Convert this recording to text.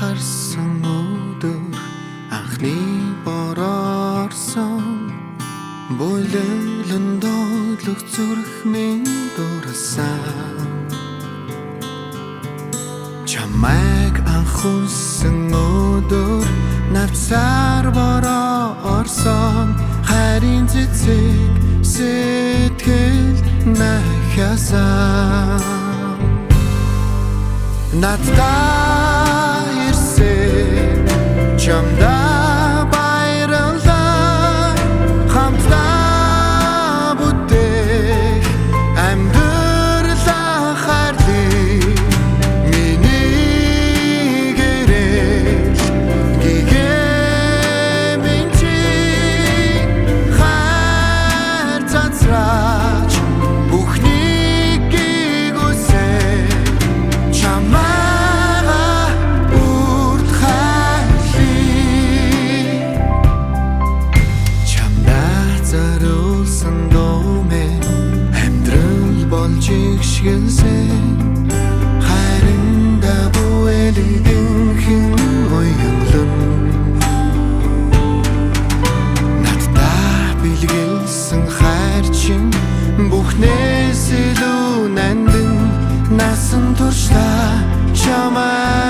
анхаарсан өдөр анхны борорсон Бойлон дойлох зүрхний дурсан Чамайг анхуулсан өдөр навцаар борорсон Харин цэцэг сэтгэл нахясан Надтай ирсэн чамдаа баярлалаа хамтдаа бүтээх амьдралаа хайрлаа миний гэрэл гэгэмэн чи хайр цацраач бүхнийг гэгүсээ чамайга үрд хайрлаа чамдаа зориулсан дуумен амьдрал болж игшгэлсэн хайранда бүэлэгдэнхэн уянлан надтай бэлгэлсэн хайр чинь бүхнээс илүү нандин насан туршдаа чамайг